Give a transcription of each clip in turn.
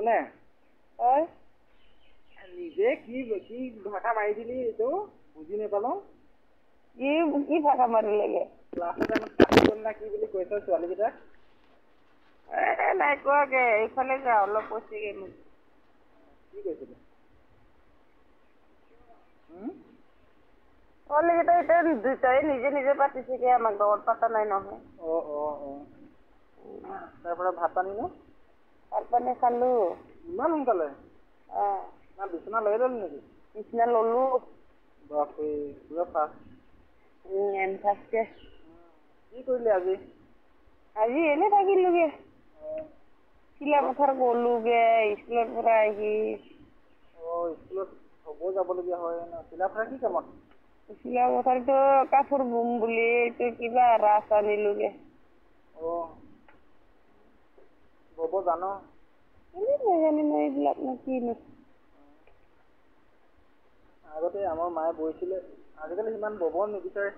কোনে তই নিজে কি কি ভাষা মাৰি দিলি এইটো বুজি নাপালো কি ভাষা মাৰিলেগে ক্লাছত আমাক কাটি গ'ল না কি বুলি কৈছ ছোৱালীকেইটাক নাই কোৱাগে এইফালে যা অলপ কৈছেগে মোক কি কৈছিলে ছোৱালীকেইটা এতিয়া দুটাই নিজে নিজে পাতিছেগে আমাক লগত পাতা নাই নহয় তাৰ পৰা ভাত পানী নে ভাত পানী খালো ইমান সোনকালে না বিচনা লৈ ল'লি নেকি বিচনা ললো বাপৰে পুৰা ফাষ্ট ফাৰ্ষ্টে কি কৰিলি আজি এনে থাকিলোগে চিলাপথাৰ গলোগে স্কুলৰ পৰা আহি স্কুলত হ'ব যাবলগীয়া হয় ন চিলাপথাৰ কি কামত চিলাপথাৰটো কাপোৰ বুম বুলি এইটো কিবা ৰাস আনিলোগে বব জান নাজানিম এইবিলাক নো কিনো আগতে আমাৰ মায়ে বৈছিলে আজিকালি সিমান বব নিবিচাৰে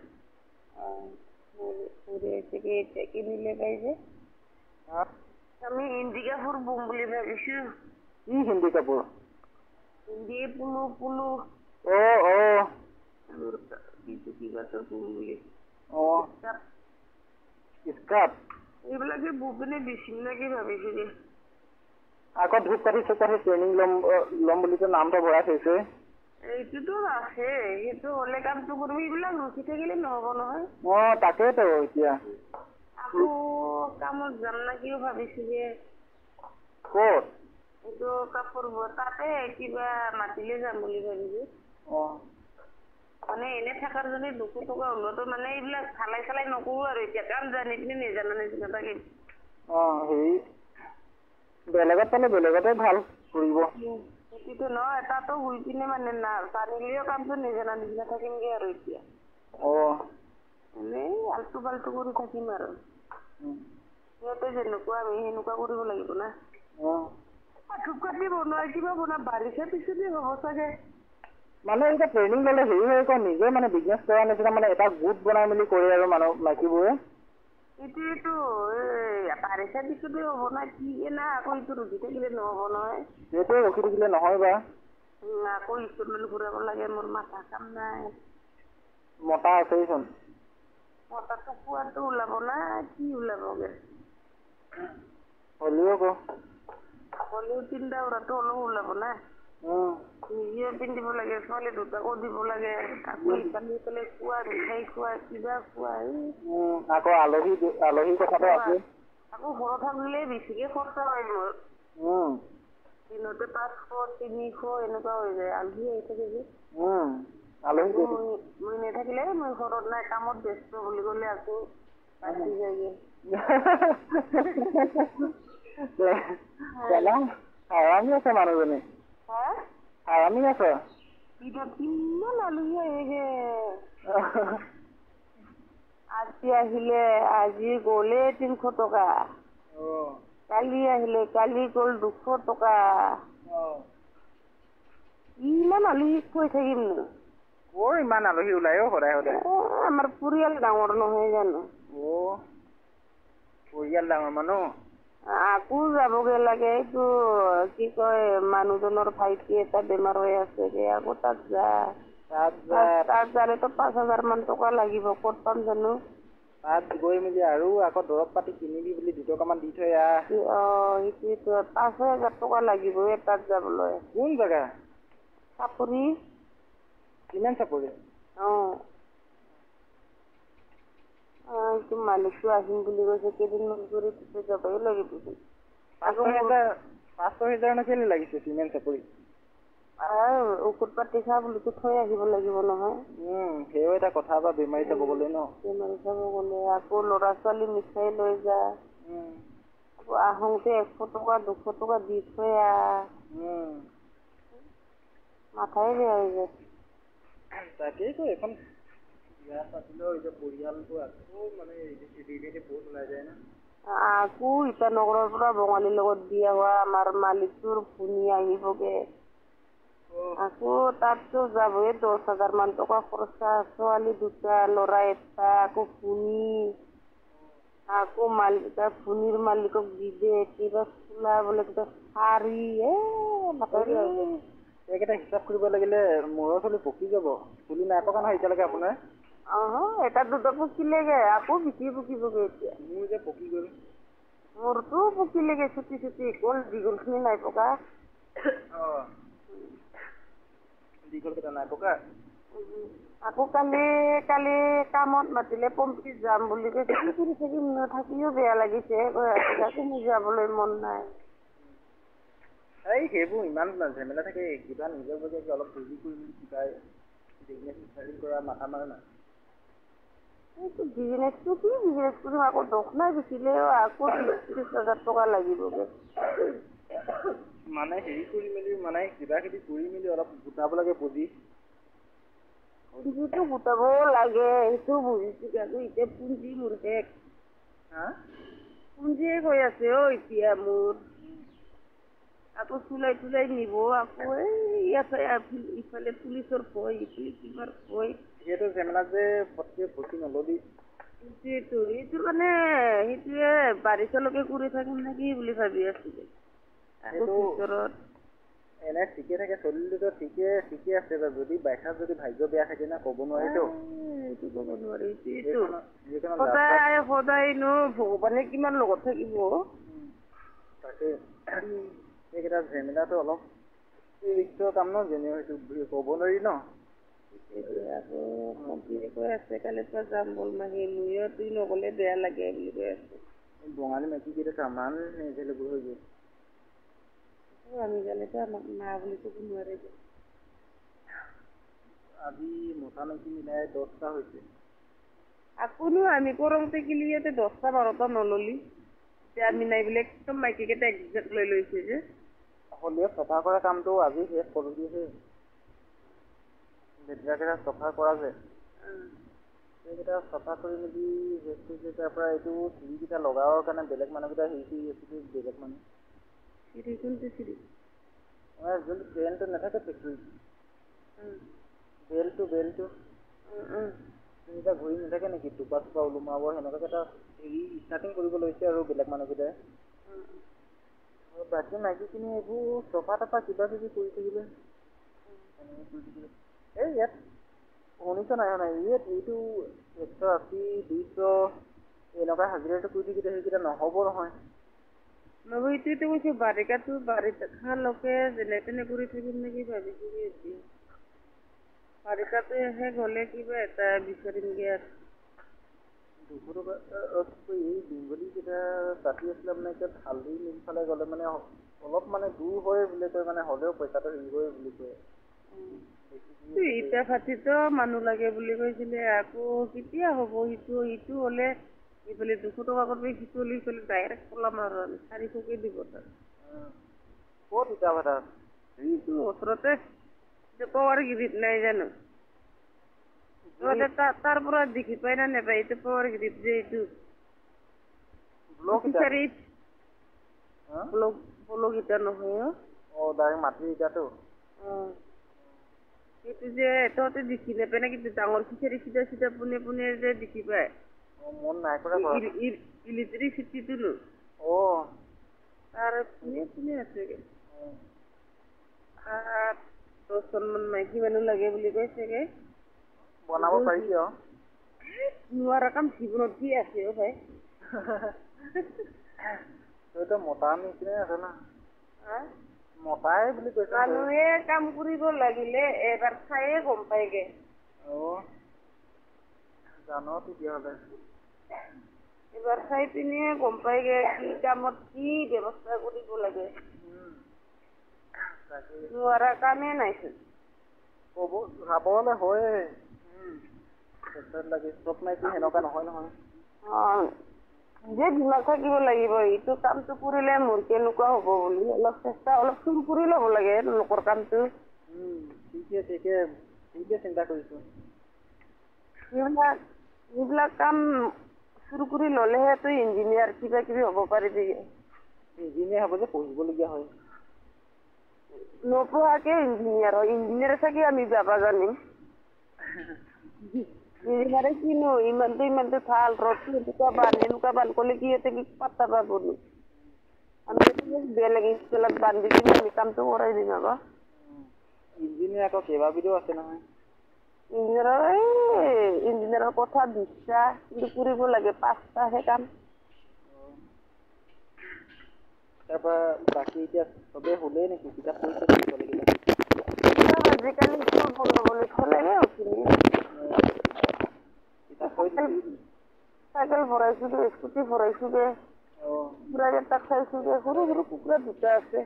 কিনিলে পাই যে আমি হিন্দী কাপোৰ বুম বুলি ভাবিছো কি হিন্দী কাপোৰ হিন্দী পুলু কিবাটো বুম বুলি স্কাৰ্ট এইবিলাকে বু পিনে বেছিম নেকি ভাবিছো দে আকৌ ধূপকাঠি চুপকাঠি ট্ৰেইনিং ল'ম বুলি নামটো ভৰাই থৈছে এইটোতো আছে সেইটো হলে কামটো কৰিবি এইবিলাক ৰখি থাকিলে নহব নহয় তাকেইতো এতিয়া আকৌ কামত যাম নেকিও ভাবিছো যে ক'ত এইটো কাপোৰ তাতে কিবা মাতিলে যাম বুলি ভাবিছো মানে এনে থকাৰ যদি 200 টকা হলতো মানে এইবিলাক চালাই চালাই নকৰো আৰু এতিয়া কাম জানি পিনে নিজানা নিচিনা থাকিম হেৰি বেলেগত পালে বেলেগতে ভাল কৰিব সেইটোতো নহয় তাতো শুই পিনে মানে না জানিলেও কামটো নিজানা নিচিনা থাকিমগে আৰু এতিয়া এনেই আল্টু ফাল্টু কৰি থাকিম আৰু সিহঁতে যেনেকুৱা আমি সেনেকুৱা কৰিব লাগিব না ধূপকাঠি বনোৱা কিবা বনোৱা বাৰিষা পিছতে হ'ব চাগে মানে এতিয়া ট্ৰেইনিং ল'লে হেৰি হয় আকৌ নিজে মানে বিজনেছ কৰা নিচিনা মানে এটা গোট বনাই মেলি কৰে আৰু মানুহ মাইকীবোৰে এইটোৱেতো বাৰিষা পিছতে হ'ব না কি না আকৌ এইটো ৰখি থাকিলে নহ'ব নহয় সেইটোৱে ৰখি থাকিলে নহয় বা আকৌ ইনষ্টলমেণ্ট ঘূৰাব লাগে মোৰ মাথা কাম নাই মতা আছেইচোন মতাটো পোৱাটো ওলাব না কি ওলাবগে হ'লেও তিনিটা উৰাটো অলপ ওলাব না নিজেও পিন্ধিব লাগে ছোৱালী দুটাকো দিব লাগে আকৌ ইফালে খোৱা মিঠাই খোৱা কিবা খোৱা আকৌ আলহী কথাটো আছে আকৌ ঘৰত থাকিলে বেছিকে খৰচা হয় মোৰ দিনতে 500 300 এনেকুৱা হৈ যায় আলহী আহি থাকে যে মই নাথাকিলে মই ঘৰত নাই কামত ব্যস্ত বুলি ক'লে আকৌ বাচি যায়গে আৰামি আছে মানুহজনী আৰামি আছে কিমান আলহী আহেগে আজি আহিলে আজি গ'লে 300 টকা কালি আহিলে কালি গ'ল 200 টকা ইমান আলহী কৈ থাকিম নো ইমান আলহী ওলাই সদায় সদায় আমাৰ পৰিয়াল ডাঙৰ নহয় জানো পৰিয়াল ডাঙৰ মানুহ আকৌ যাবগে লাগে এইটো কি কয় মানুহজনৰ ভাইটি এটা বেমাৰ হৈ আছে আকৌ তাত যালেতো 5,000 মান টকা লাগিব ক'ত পাম জানো তাত গৈ মেলি আৰু আকৌ দৰৱ পাতি কিনিবি বুলি 2 টকামান দি থৈ আহ সেইটোৱেতো 5,000 টকা লাগিব তাত যাবলৈ কোন জেগা চাপৰি কিমান চাপৰি মালিকটো আহিম বুলি কৈছে কেইদিনমান কৰি পিছত যাবই লাগিব 5,000 কেলে লাগিছে চিমেণ্ট চাপৰি ঔষধ পাতি খা বুলিতো থৈ আহিব লাগিব নহয় সেইও এটা কথা বা বেমাৰী চাব গ'লে ন বেমাৰী চাব গ'লে আকৌ ল'ৰা ছোৱালী মিঠাই লৈ যা আকৌ আহোঁতে 100 টকা 200 টকা দি থৈ আহ মাথাই বেয়া হৈ যায় তাকেইতো এখন বিয়া পাতিলেও এতিয়া পৰিয়ালটো আকৌ মানে বহুত ওলাই যায় না আকৌ ইটানগৰৰ পৰা বঙালীৰ লগত বিয়া হোৱা আমাৰ মালিকটোৰ ভনী আহিবগে আকৌ তাততো যাবই 10,000 মান টকা খৰচা ছোৱালী 2টা ল'ৰা 1টা আকৌ ভনী আকৌ মালিক ভনীৰ মালিকক দি দে কিবা চোলা বোলে কিবা শাৰী মাথাউৰি এইকেইটা হিচাপ কৰিব লাগিলে মূৰৰ চুলি পকি যাব। চুলি নাই পকা নহয় এতিয়ালৈকে আপোনাৰ? এটা দুটা পকিলেগে আকৌ বেছি পকিবগে এতিয়া। মোৰ যে পকি গ'ল। মোৰতো পকিলেগে চুটি চুটি গ'ল, দীঘলখিনি নাই পকা। দীঘলকেইটা নাই পকা? আকৌ কালি কামত মাতিলে পম্পীত যাম বুলি কৈছে। কি কৰি থাকিম থাকিও বেয়া লাগিছে মোৰ যাবলৈ মন নাই। এই সেইবোৰ ইমান ঝেমেলা থাকে, কিবা নিজৰ বজাই অলপ বুজি কৰি কিবা বিজনেছ কৰা মাথা মাৰা নাই। বিজনেছটো কি বিজনেছ কৰিম আকৌ দোষ নাই বেচিলেও আকৌ 30,000 টকা লাগিবগে। মানে হেৰি কৰি মেলি মানে কিবা কিবি কৰি মেলি অলপ গোটাব লাগে পুঁজি। পুঁজিটো গোটাব লাগে সেইটো বুজিছোঁ, কিন্তু এতিয়া পুঁজি মোৰ শেষ। পুঁজিয়ে কৈ আছে এতিয়া মোৰ। আকৌ চুলাই তুলাই নিব আকৌ ইয়াতে ইফালে পুলিচৰ ভয় ইফালে কিবাৰ ভয়। সেইটো ঝেমেলা যে পটকে ফচি নলবি। সেইটো মানে সেইটোৱে বাৰিষালৈকে কৰি থাকিম নেকি বুলি ভাবি আছিলোঁ। সেইটো এনে ঠিকে থাকে চলিলেতো ঠিকে আছে বাৰু, যদি বাইচাঞ্চ যদি ভাগ্য বেয়া থাকে না ক'ব নোৱাৰিতো। সেইটো ক'ব নোৱাৰি। সদায়নো ভগৱানে কিমান লগত থাকিব। তাকে এইকেইটা ঝেমেলাটো অলপ ৰিক্সৰ কাম ন, যেনে হয়তো ক'ব নোৱাৰি ন। আকৌ কৈ আছে কালিৰ পৰা যাম ব'ল মাহী, মইও তুই নগ'লে বেয়া লাগে বুলি কৈ আছে। বঙালী মাইকী কেইটা তামাম এভেইলেবল হৈ গ'ল। আমি গালেতো আমাক না বুলি ক'ব নোৱাৰে যে। আজি মতা মাইকী মিলাই 10টা হৈছে। আকৌনো আমি কৰোঁতে কিলি ইয়াতে 10টা 12টা নললি। এতিয়া আমি নাই বোলে একদম মাইকীকেইটা একজেক্ট লৈ লৈছে যে। হ'লেও চফা কৰা কামটো আজি শেষ কৰোঁ দিছে। লেতেৰাকেইটা চফা কৰা যে। সেইকেইটা চফা কৰি মেলি শেষ কৰিছে, তাৰ পৰা এইটো চিৰিকেইটা লগাবৰ কাৰণে বেলেগ মানুহকেইটা হেৰি কৰি আছিলে বেলেগ মানুহ। কোনটো চিৰি? যোনটো ফেনটো নাথাকে ফেক্টৰীত। বেলটো। সেইকেইটা ঘূৰি নাথাকে নেকি টোপা চোপা ওলোমাব সেনেকুৱাকে এটা হেৰি ষ্টাৰ্টিং কৰিব লৈছে আৰু বেলেগ মানুহকেইটাই। বাকী মাইকীখিনি এইবোৰ চফা তফা কিবা কিবি কৰি থাকিলে। এই ইয়াত শুনিছ নাই ইয়াত এইটো 180, 200 এনেকুৱা হাজিৰাটো কৰি থাকিলে সেইকেইটা নহ'ব নহয়। এইটোৱেতো কৈছো বাৰিষালৈকে যেনে তেনে কৰি থাকিম নেকি ভাবিছোঁ এতিয়া। বাৰিষাটো শেষ হ'লে কিবা এটা বিচাৰিমগে আৰু। 200 টকা এই বেংগলীকেইটা কাটি আছিলে মানে এতিয়া হালদি মিলফালে গ'লে মানে অলপ মানে দূৰ হয় বুলি কয়, মানে হ'লেও পইচাটো হেৰি হয় বুলি কয়। ইটা ভাটিতো মানুহ লাগে বুলি কৈছিলে, আকৌ কেতিয়া হ'ব সিটো হ'লে ইফালে 200 টকা কৰি সিটো হ'লে ইফালে ডাইৰেক্ট পলাম আৰু আমি 400কে দিব তাত। ক'ত ইটা ভাটা? এইটো ওচৰতে পাৱাৰগিৰিত নাই জানো? তাৰ পৰা দেখি পাই না নাপায় এইটো পাৱাৰগিৰিত যে এইটো ব্লক ইটা নহয় ডাইৰেক্ট মাটিৰ ইটাটো? সেইটো যে তহঁতে দেখি নাপায় না, কিন্তু ডাঙৰ ফিচাৰি চিধা পোনে পোনে যে দেখি পায়। মন নাই কৰা ইলেক্ট্ৰিচিটিটো তাৰ পোনে আছেগে। 10জনমান মাইকী মানুহ লাগে বুলি কৈছেগে। বনাব পাৰিবি আৰু? নোৱাৰা কাম জীৱনত কি আছে ভাই? তইতো মতাৰ নিচিনাই আছে না। মতাই বুলি কৈছে। মানুহে কাম কৰিব লাগিলে এবাৰ চায়ে গম পায়গে। জান তেতিয়াহ'লে। এবাৰ চাই পিনিয়ে গম পাইগে কি কামত কি ব্যৱস্থা কৰিব লাগে। নোৱাৰা কামেই নাইচোন। চাবলে হয়ে। লাগে চব মাইকী সেনেকুৱা নহয়। দিমাগ থাকিব লাগিব, এইটো কামটো কৰিলে মোৰ কেনেকুৱা হ'ব বুলি অলপ চুৰ কৰি ল'ব লাগে লোকৰ কামটো। ঠিকে চিন্তা কৰিছো। এইবিলাক কাম চুৰ কৰি ল'লেহে তই ইঞ্জিনিয়াৰ কিবা কিবি হ'ব পাৰিবি। ইঞ্জিনিয়াৰ হ'ব যে পঢ়িবলগীয়া হয়। নপঢ়াকে ইঞ্জিনিয়াৰ চাগে আমি যাবা জানিম। ইঞ্জিনিয়াৰে কিনো ইমানটো ভাল ৰ'দটো এনেকুৱা বান কৰিলে কি ইয়াতে কি পাত্তা পাব আমি বেলেগ স্কুলত বান্ধি দিম আমি কামটো কৰাই দিম আকৌ ইঞ্জিনিয়াৰ আকৌ কেইবাবিধো আছে নহয় ইঞ্জিনিয়াৰৰ কথা 20টা কিন্তু কৰিব লাগে 5টাহে কাম তাৰপৰা বাকী এতিয়া চবেই শুলেই নেকি কিতাপ পঢ়িছে আজিকালি স্কুল বন্ধ বুলি থলেহে উঠিলি চাইকেল ভৰাইছোগে স্কুটি ভৰাইছোগে কুকুৰা এটা খাইছোগে সৰু সৰু কুকুৰা 2টা আছে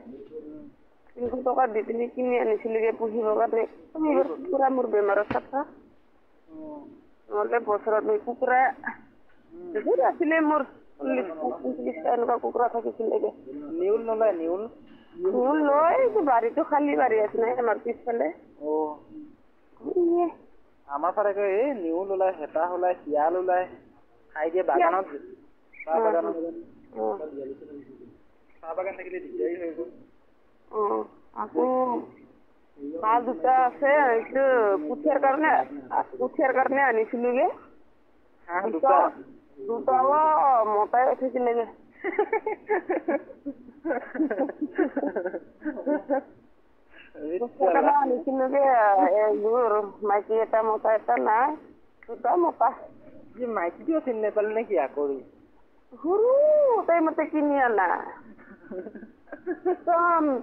300 টকা দি পিনি কিনি আনিছিলোগে পুহিবৰ কাৰণে কুকুৰা মোৰ বেমাৰত থকা নহ'লে বছৰত কুকুৰা বহুত আছিলে মোৰ 40-50টা এনেকুৱা কুকুৰা থাকিছিলেগে নিউল নলয় নিউল লৈ বাৰীটো খালী বাৰী আছে নাই আমাৰ পিছফালে আমাৰ ফালে এই নিউল ওলায় হেঁপাহ ওলায় শিয়াল ওলায় খাই দিয়ে বাগানত চাহ বাগান থাকিলে দিগদাৰী হৈ গ'ল আকৌ হাঁহ 2টা আছে এইটো পুঠিয়াৰ কাৰণে আনিছিলোগে হাঁহ 2টা মতাই উঠিছিলেগে আনিছিলোগে এযোৰ মাইকী এটা মতা এটা নাই 2টা মতা মাইকীটো চিনি নাপালে নেকি আকৌ সৰু তাই মতে কিনি আনা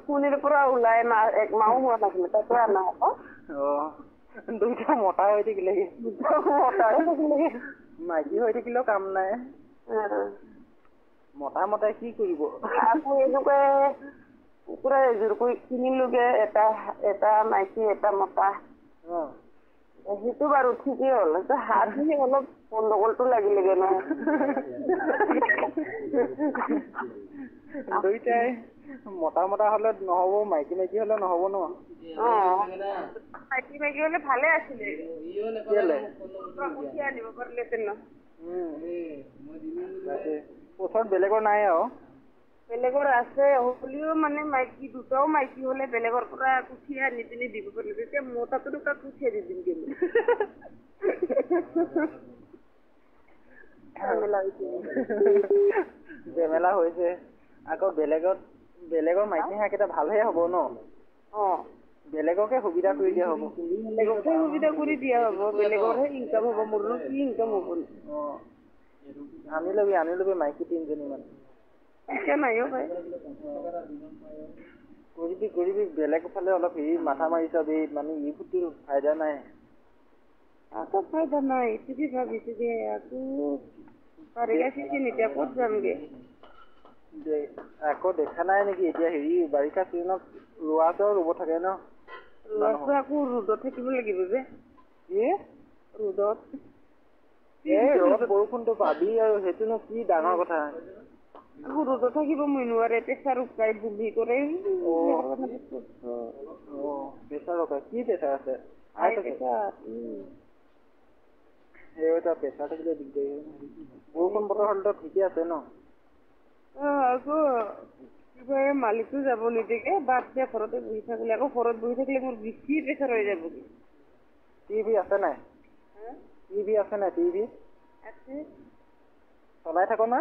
পুনিৰ পৰা ওলাই 1 মাহো হোৱা নাছিলে তাতে আনা আকৌ 2টা মতা হৈ থাকিলেগে মাইকী হৈ থাকিলেও কাম নাই মতাই কি কৰিব আকৌ এনেকুৱা কুকুৰা এযোৰ কিনিলোগে এটা মাইকী এটা মতা সেইটো বাৰু ঠিকেই হ'ল হাতখিনি অলপ গণ্ডগোলটো লাগিলেগে নহয় 2টাই মতা হলে নহ'ব মাইকী হলে নহ'ব ন মাইকী হলে ভালে আছিলে আনিব পাৰিলেহেঁতেন ন ওচৰত বেলেগৰ নাই আৰু বেলেগৰ আছে হ'লেও মানে মাইকী 2টাও মাইকী হলে বেলেগৰ পৰা কুঠিয়া আনি পিনি দিব পাৰিলে তেতিয়া মতাটো কাক কুঠিয়া দি দিম জেমেলা হৈছে আকৌ বেলেগৰ মাইকী হাঁহ কেইটা ভালহে হ'ব ন বেলেগকে সুবিধা কৰি দিয়া হ'ব বেলেগৰহে ইনকাম হ'ব মোৰনো কি ইনকাম হ'ব আনি লবি মাইকী 3জনীমান কৰিবি বেলেগৰ ফালে অলপ মাথা মাৰি চাবি মানে ইফুটিৰ ফাইদা নাই আকৌ ফাইদা নাই তুমি ভাবিছোগে আকৌ এতিয়া ক'ত যামগে আকৌ দেখা নাই নেকি এতিয়া বাৰিষা চিজনত ৰোৱাটো ৰুব থাকে ন আকৌ ৰ'দত থাকিব লাগিব যে ৰ'দত ৰ'দ বৰষুণটো পাবি আৰু সেইটোনো কি ডাঙৰ কথা আকৌ ৰ'দত থাকিব মই নোৱাৰে প্ৰেছাৰ উঠাই বুদ্ধি কৰে প্ৰেছাৰ কি প্ৰেছাৰ আছে প্ৰেছাৰ থাকিলে দিগদাৰী বৰষুণ বতৰ হ'লেতো ঠিকে আছে ন আকৌ কিবা মালিকটো যাব নিদিয়ে বাদ দিয়া ঘৰতে বহি থাকিলে আকৌ ঘৰত বহি থাকিলে মোৰ বেছি প্ৰেছাৰ হৈ যাব টিভি আছে নাই টিভি চলাই থাক না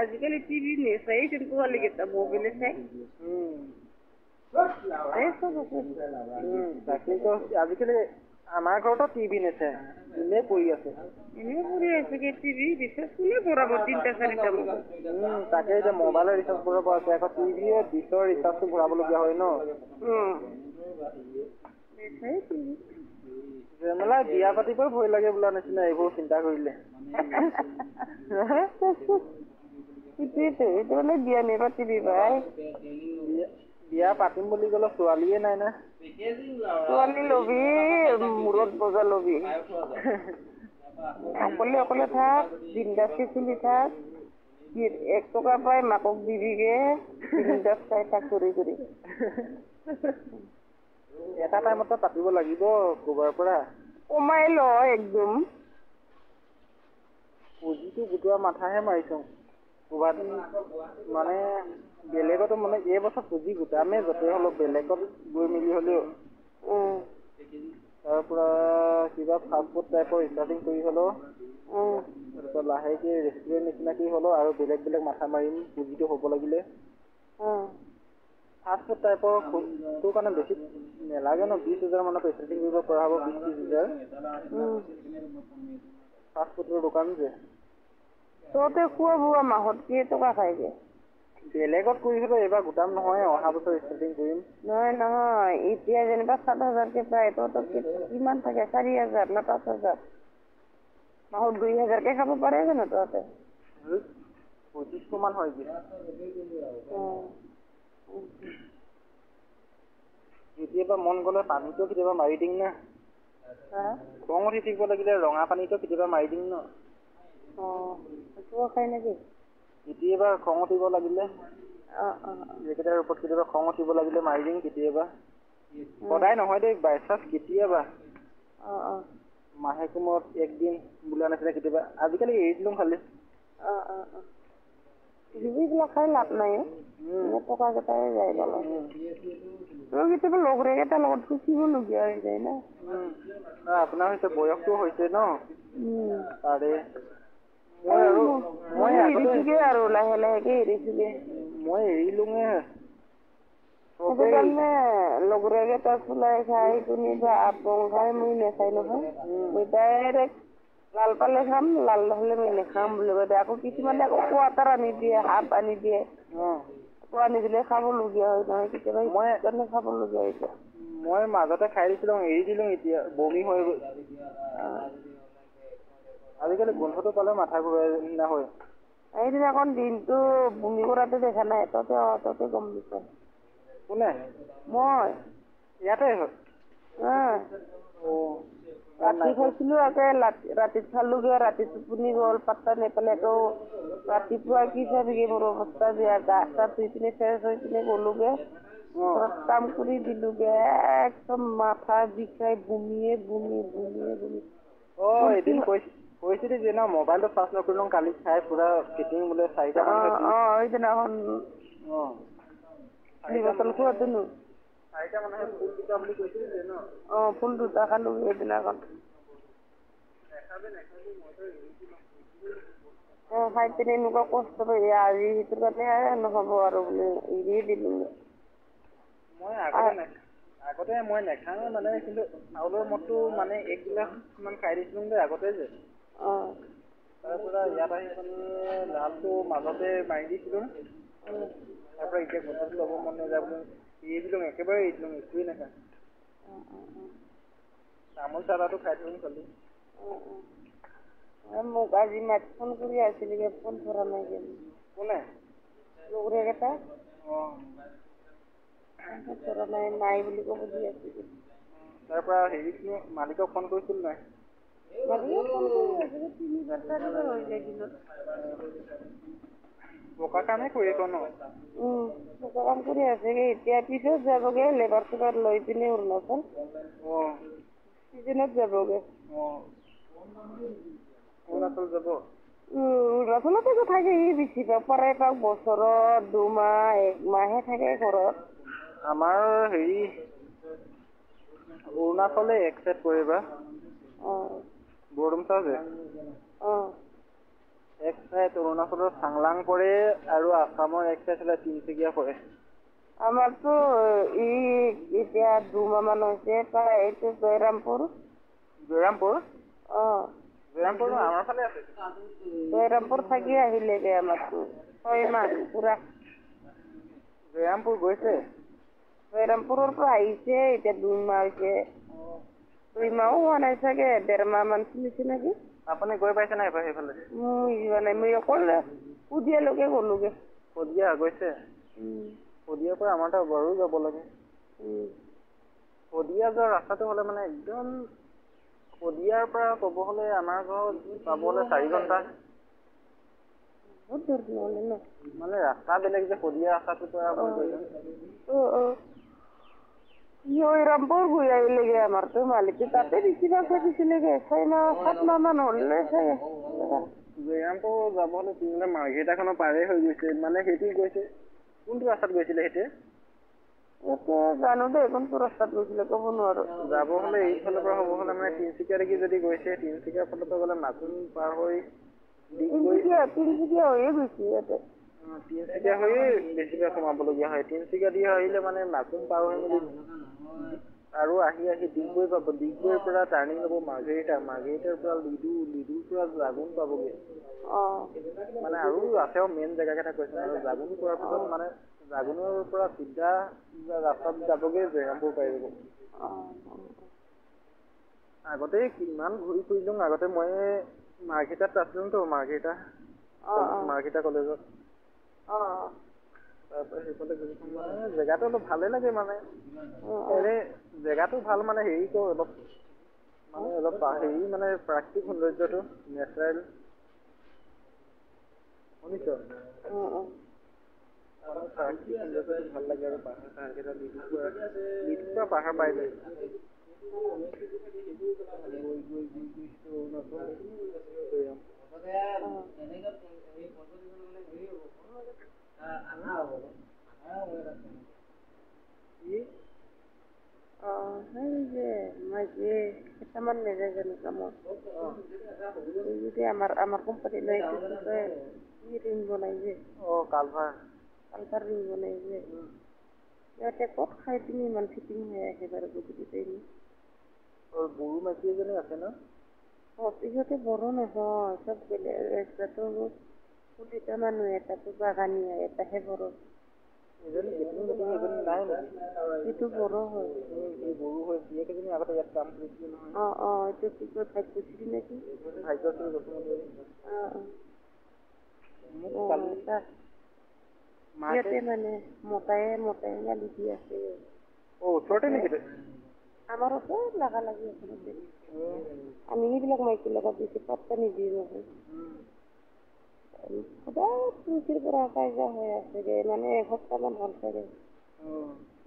আজিকালি টিভি নেচাই পোৱালিকেইটা মোবাইলে চাই আজিকালি আমাৰ ঘৰতো টিভি নেচাই এনেই পৰি আছে টিভি ৰিচাৰ্জ কোনে ভৰাব 3-4টা তাকে এতিয়া মোবাইলৰ ৰিচাৰ্জ ভৰাব আছে আকৌ টিভিয়ে ডিছৰ ৰিচাৰ্জটো ভৰাবলগীয়া হয় ন জেমেলা বিয়া পাতিবই ভয় লাগে বোলা নিচিনা এইবোৰ চিন্তা কৰিলে বিয়া নেপাতিবি ভাই বিয়া পাতিম বুলি ক'লে ছোৱালীয়ে নাই না ছোৱালী লবি মূৰত বজা লবি অকলে থাক বিন্দাছকে চলি থাক 1 টকা পাই মাকক দিবিগে বিন্দাছ চাই থাক কৰি এটা টাইমত পাতিব লাগিব ক'বাৰ পৰা কমাই ল একদম পুঁজিটো গোটোৱা মাথাহে মাৰিছো ক'বাত মানে বেলেগতো মানে এই বছৰ পুঁজি গোটামে য'তে হ'লেও বেলেগত গৈ মেলি হ'লেও তাৰ পৰা কিবা ফাষ্ট ফুড টাইপৰ ষ্টাৰ্টিং কৰি হ'লেও তাৰপিছত লাহেকৈ ৰেষ্টুৰেণ্ট নিচিনা কি হ'লেও আৰু বেলেগ বেলেগ মাথা মাৰিম পুঁজিটো হ'ব লাগিলে। ফাষ্ট ফুড টাইপৰ তোৰ কাৰণে বেছি নেলাগে ন, 20,000 মানৰ পৰা ষ্টাৰ্টিং কৰিব পৰা হ'ব, 20-30,000। ফাষ্ট ফুডৰ দোকান যে তহঁতে খোৱা বোৱা মাহত কেইটকা খাইগে? বেলেগত কৰি হ'লেও এইবাৰ গোটাম নহয়, অহা বছৰ ষ্টাৰ্টিং কৰিম। নহয় এতিয়া যেনিবা 7,000কে পায়, তহঁতৰ কিমান থাকে? 4,000 না 5,000? মাহত 2,000কে খাব পাৰে জানো তহঁতে? 2500 মান হয়। কেতিয়াবা মন গ'লে পানীটো কেতিয়াবা মাৰি দিম না। খং উঠি থাকিব লাগিলে ৰঙা পানীটো কেতিয়াবা মাৰি দিম ন। সেইটোও খাই নেকি? কেতিয়াবা খং উঠিব লাগিলে এইকেইটাৰ ওপৰত কেতিয়াবা খং উঠিব লাগিলে মাৰি দিম কেতিয়াবা। সদায় নহয় দেই, বাই চান্স কেতিয়াবা। মাহেকৰ মূৰত একদিন বোলা নাছিলে কেতিয়াবা। আজিকালি এৰি দিলোঁ খালি। সেইবিলাক খাই লাভ নাই। টকা কেইটাই যায় গ'লে। তই কেতিয়াবা লগৰকেইটাৰ লগত ফুচিবলগীয়া হৈ যায় না। আপোনাৰ হৈছে বয়সটো হৈছে ন তাৰে। মই এৰিছোগে আৰু লাহে লাহেকে এৰিছোগে। মই এৰিলোঙে। সেইটো কাৰণে লগৰকেইটা চলাই খাই কোনোবা আপং খাই মই নাখাই নহয়। মই ডাইৰেক্ট লাল পালে খাম, লাল নহ'লে মই নাখাম বুলি কৈ দিয়ে। আকৌ কিছুমানে আকৌ কোৱাটাৰ আনি দিয়ে, হাপ আনি দিয়ে। আকৌ আনি দিলে খাবলগীয়া হয় নহয় কেতিয়াবা, সেইকাৰণে খাবলগীয়া হৈছে। মই মাজতে খাই দিছিলোঁ, এৰি দিলোঁ এতিয়া বমি হৈ গ'ল। আজিকালি গোন্ধটো পালে মাথা ঘূৰাই নিচিনা হয়। এইদিনাখন দিনটো বমি কৰাটো দেখা নাই, তহঁতে গম দিছ। কোনে? মই। ইয়াতে হ'ল। ৰাতি খাইছিলোঁ, ৰাতি খালোগে, ৰাতি টোপনি গ'ল, পাত্তা নাপালে। আকৌ ৰাতিপুৱা কি চাবিগে মোৰ অৱস্থা বেয়া, গা চা ধুই পিনে ফ্ৰেছ হৈ পিনে গ'লোগে। কাম কৰি দিলোগে, একদম মাথা বিষাই বমিয়ে বমি। এদিন কৈছিলি যে ন, মোবাইলটো চাৰ্জ নকৰিলোঁ কালি খাই পুৰা ফিটিং বোলে 4টা মান হৈছিল। সেইদিনাখন বটল খোৱাটোনো। 4টা মানুহে ফুল দুটা বুলি কৈছিল যে ন? ফুল 2টা খালোঁ সেইদিনাখন। নেখাবি মইতো এৰিছিলোঁ। খাই পিনে এনেকুৱা কষ্ট পাই আজি সেইটো কাৰণে নহ'ব আৰু বোলে এৰিয়ে দিলোঁ। আগতে মই নেখাওঁ মানে, কিন্তু চাউলৰ মদটো মানে 1 গিলাচ মান খাই দিছিলোঁ যে আগতে যে। তাৰপৰা ইয়াত আহি পিনে লালটো মাজতে মাৰি দিছিলোঁ। তাৰপৰা এতিয়া গোন্ধটো ল'ব মন নাযায় বুলি এৰি দিলোঁ, একেবাৰে এৰি দিলোঁ, একোৱেই নাখাওঁ। তামোল চাদাটো খাই থাকিম খালি। মোক আজি মাত ফোন কৰি আছিলিগে, ফোন ধৰা নাই যে। কোনে? লগৰকেইটা। নাই বুলি ক'ব দি আছিলোঁ। তাৰ পৰা মালিকক ফোন কৰিছিল নাই? মালিকক ফোন কৰি আছিলোঁ, 3-4 হৈ যায় দিনত। পকা কামেই কৰি আছ ন? পকা কাম কৰি আছে, এতিয়া পিছত যাবগে লেবাৰ চেবাৰ লৈ পিনে অৰুণাচল। চিজনত যাবগে। অৰুণাচল যাব? অৰুণাচলতে থাকে সি বেছিভাগ, প্ৰায়ভাগ বছৰত 2 মাহ 1 মাহহে থাকে ঘৰত। আমাৰ অৰুণাচলে 1 চাইড পৰে বা। বৰডুমচা যে। 1 চাইড অৰুণাচলৰ চাংলাং পৰে আৰু আছামৰ 1 চাইড হ'লে তিনচুকীয়া পৰে। আমাৰতো এতিয়া 2 মাহ মান হৈছে, এইটো জয়ৰামপুৰ। জয়ৰামপুৰ? জয়ৰামপুৰ আমাৰ ফালে আছে। জয়ৰামপুৰ থাকি আহিলেগে আমাৰতো 6 মাহ পুৰা। জয়ৰামপুৰ গৈছে? জয়ৰামপুৰৰ পৰা আহিছে, এতিয়া 2 মাহ হৈছে। 2 মাহো হোৱা নাই চাগে, 1.5 মাহ মান চলিছে নেকি। আপুনি গৈ পাইছে নাই সেইফালে? মই যোৱা নাই, মই অকল শদিয়ালৈকে গ'লোগে। শদিয়া গৈছে? শদিয়াৰ পৰা আমাৰ তাৰ বাৰু যাব লাগে। শদিয়া যোৱা ৰাস্তাটো হ'লে মানে একদম, শদিয়াৰ পৰা ক'ব হ'লে আমাৰ ঘৰত পাবলে 4 ঘণ্টা। বহুত দূৰ নহ'লে ন? মানে ৰাস্তা বেলেগ যে, শদিয়া ৰাস্তাটোৰ পৰা জয়ৰামপুৰ গৈ আহিলেগে আমাৰতো মালিকে, তাতে বেছিভাগ থাকিছিলেগে 6 মাহ 7 মাহ মান হ'লে চাগে। জয়ৰামপুৰ যাব হ'লে মাৰ্ঘেৰিটাখনৰ পাৰে হৈ গৈছে, মানে সেইটো গৈছে। কোনটো ৰাস্তাত গৈছিলে সেইটো? এতিয়া জানো দেই কোনটো ৰাস্তাত গৈছিলে ক'ব নোৱাৰো। যাব হ'লে এইফালৰ পৰা হ'ব হ'লে মানে তিনিচুকীয়া দেখি যদি গৈছে তিনিচুকীয়াৰ ফালৰ পৰা গ'লে মাকুম পাৰ হৈ তিনিচুকীয়া হৈয়ে গৈছে ইয়াতে। তিনিচুকীয়া হৈয়ে বেছিকৈ সোমাবলগীয়া হয়। তিনিচুকীয়া দি আহিলে মানে মাকুম পাৰ হৈ মেলি আৰু আহি ডিগবৈ পাব। ডিগবৈৰ পৰা টাৰ্ণিং ল'ব মাৰ্ঘেৰিটাৰ পৰা লিডুৰ পৰা জাগুন পাবগৈ। মানে আৰু আছে মেইন জেগাকেইটা কৈছে আৰু জাগুন পোৱাৰ পিছত মানে জাগুনৰ পৰা চিধা ৰাস্তাত যাবগৈ জয়ৰামপুৰ পাই যাব। আগতে কিমান ঘূৰি ফুৰিলোঁ। আগতে মই মাৰ্ঘেৰিটাত আছিলোতো মাৰ্ঘেৰিটা কলেজত। তাৰপৰা সেইফালে ঘূৰি ফুৰোঁ মানে জেগাটো অলপ ভালে লাগে মানে এনেই জেগাটো ভাল মানে হেৰিটো অলপ হেৰি মানে প্ৰাকৃতিক সৌন্দৰ্যটো নেচাৰেল শুনিছ? প্ৰাকৃতিক সৌন্দৰ্যটো ভাল লাগে আৰু পাহাৰ চাহাৰকেইটা লিডুৰ পৰা পাহাৰ পাই যায়। সেই যে মই যে কেইটামান নেযায় জানো কামত এই যদি আমাৰ কোম্পানী লৈ ৰিং বনাই যে কালভাৰ ৰিং বনাই যে সিহঁতে ক'ত খাই পিনি ইমান ফিটিং হৈ আহে বাৰু গধূলি টাইমত। বড়ো মাইকী এজনী আছে ন? সিহঁতে বড়ো নহয়, চব বেলেগ কুলিটা মানুহ এটাতো বাগানীয়া এটাহে বড়ো। সেইটো বড়ো হয়। বড়ো হয় জীয়েকেইজনী আগতে ইয়াত কাম কৰিছিলে নহয়। এইটো কি কয় ভাগ্যশ্ৰী নেকি? ভাগ্যশ্ৰী বসুমতাৰী। সিহঁতে মানে মতায়ে গালি দি আছে। ওচৰতে নেকি? আমাৰ ওচৰত লাগা লাগি আছে। আমি সেইবিলাক মাইকীৰ লগত বেছি পাত্তা নিদিওঁ নহয়। সদায় পুৰচিৰ পৰা কাজিয়া হৈ আছে মানে এসপ্তাহমান হ'ল চাগে।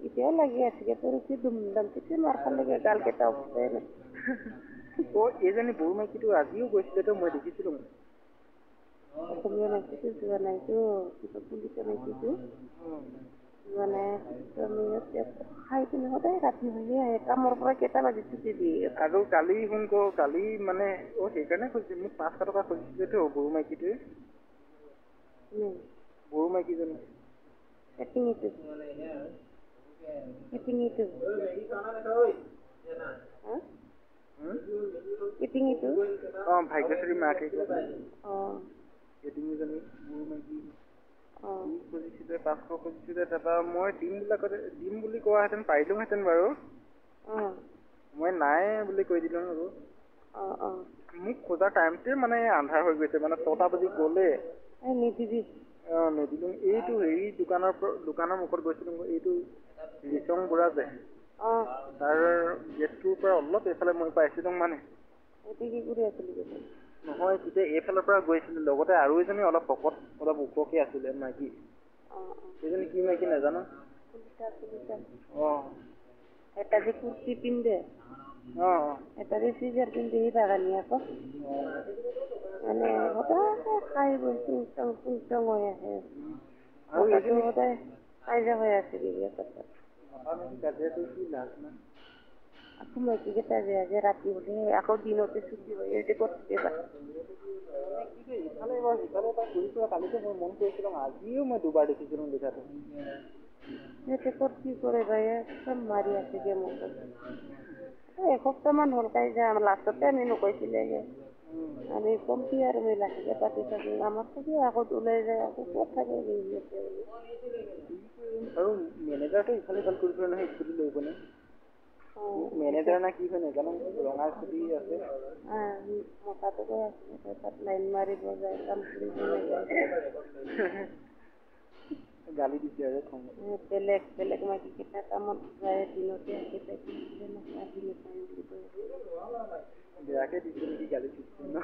এতিয়াও লাগি আছে পুৰচি দুমদাম মাৰ খালে গাল কেইটা উঠে নাই। এইজনী বড়ো মাইকীটো আজিও গৈছিলেতো মই দেখিছিলোঁ। অসমীয়া মাইকীটো যোৱা নাইতো পুলিচৰ মাইকীটো মানে খাই পিনে সদায় ৰাতি হৈয়ে আহে কামৰ পৰা কেইটা বাজি ছুটি দিয়ে। আৰু কালি কালি মানে সেইকাৰণে খুজিছে মোক 500 টকা খুজিছিলেতো বড়ো মাইকীটোৱে। বড়ো মাইকীজনী ভাগ্যশ্ৰী মাকে এটিঙিজনী বড়ো মাইকী খুজিছিলে 500 খুজিছিলে। তাৰপৰা মই দিম বুলি কোৱাহেঁতেন পাৰিলোহেঁতেন বাৰু। মই নাই বুলি কৈ দিলোঁ আৰু মোক খোজা টাইমটোৱে মানে আন্ধাৰ হৈ গৈছে মানে 6টা বাজি গ'লে নিদিলোঁ। এইটো হেৰি দোকানৰ মুখত গৈছিলোঁ এইটো ৰিচং বুঢ়া যে তাৰ গেটটোৰ পৰা অলপ এইফালে মই পাইছিলোঁ মানে নহয় তেতিয়া এইফালৰ পৰা গৈছিলোঁ লগতে আৰু এজনী অলপ শকত অলপ ওখকে আছিলে মাইকী। সেইজনী কি মাইকী নাজানো। এটা যে কুৰ্তি পিন্ধে এটা যে চুইজাৰ পিন্ধে সি বাগানীয়া আকৌ মানে সদায় খাই বৈ চুং হৈ আহে। সদায় কাজিয়া হৈ আছে আকৌ মাইকী কেইটা যে ৰাতি হলে আকৌ দিনতে ছুটি হয় ক'ত ইফালে এবাৰ সিফালে এবাৰ ঘূৰি ফুৰা কালিতো মই মন কৰিছিলোঁ আজিও মই দুবাৰ দেখিছিলোঁ লিখাটো। সিহঁতে ক'ত কি কৰে বা চব মাৰি আছে এসপ্তাহমান হ'ল কাজিয়া লাষ্টতে আমি নকৈছিলে আমি কমটি আৰু মিলাকে পাতি থাকোঁ আমাৰ থাকি আগত ওলাই যায় আকৌ ক'ত থাকে আৰু মেনেজাৰটো ইফালে সিফালে কৰি ফুৰে নহয় স্কুটি লৈ পিনে। মেনেজাৰ না কি হয় নাজানো ৰঙা স্কুটি আছে। মতাটো গৈ আছে তাত লাইন মাৰিব যায় কাম কৰিব নাযায়। গালি দিছে আৰু বেলেগ মাইকী কেইটা কামত যায় দিনতে বেয়াকে দিছে নেকি গালি ন?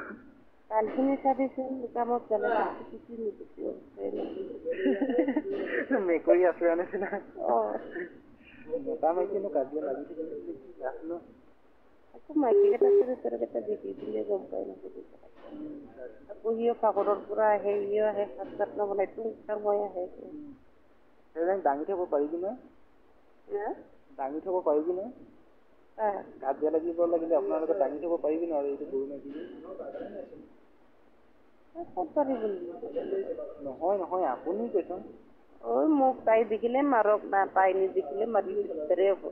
কালখিনি চাবিচোন কামত গলে মেকুৰী আচুৰা নিচিনা মতা মাইকীনো কাজিয়া লাগি থাকিলে কি লাভ ন? আকৌ মাইকী কেইটা দেখি দিলে গম পাই আকৌ সিও ভাগৰৰ পৰা আহে সিও আহে ভাত চাত নবনাই টুং টাং হৈ আহে। দাঙি থব পাৰিবি ন? দাঙি থ'ব পাৰিবি নহয় কাজিয়া লাগিব লাগিলে আপোনালোকে দাঙি থ'ব পাৰিবি নহয় এইটো গৰু মাইকী ক'ত পাৰিব নহয় আপুনি কৈছোঁ মোক তাই দেখিলে মাৰক না তাই নেদেখিলে মাৰি দিগদাৰে হ'ব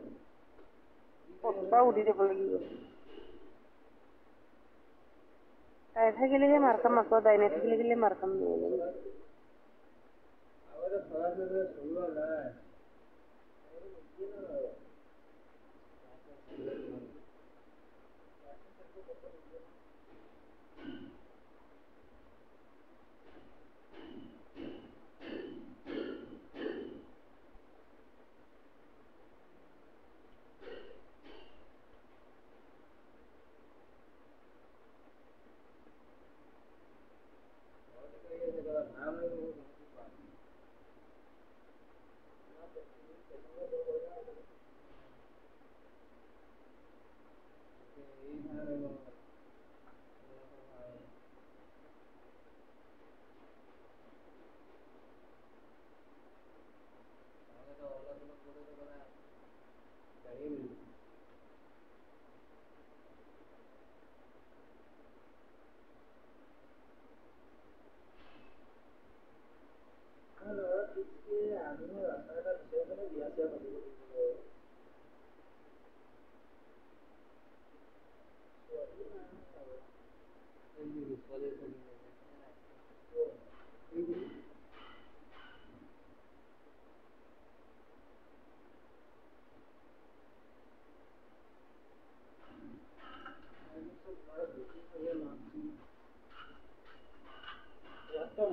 ক'তবা উৰি যাব লাগিব তাই থাকিলেহে মাৰ খাম আকৌ তাই নাথাকিলে মাৰ খাম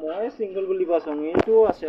মই চিংগল বুলি পাইছোঁ এইটো আছে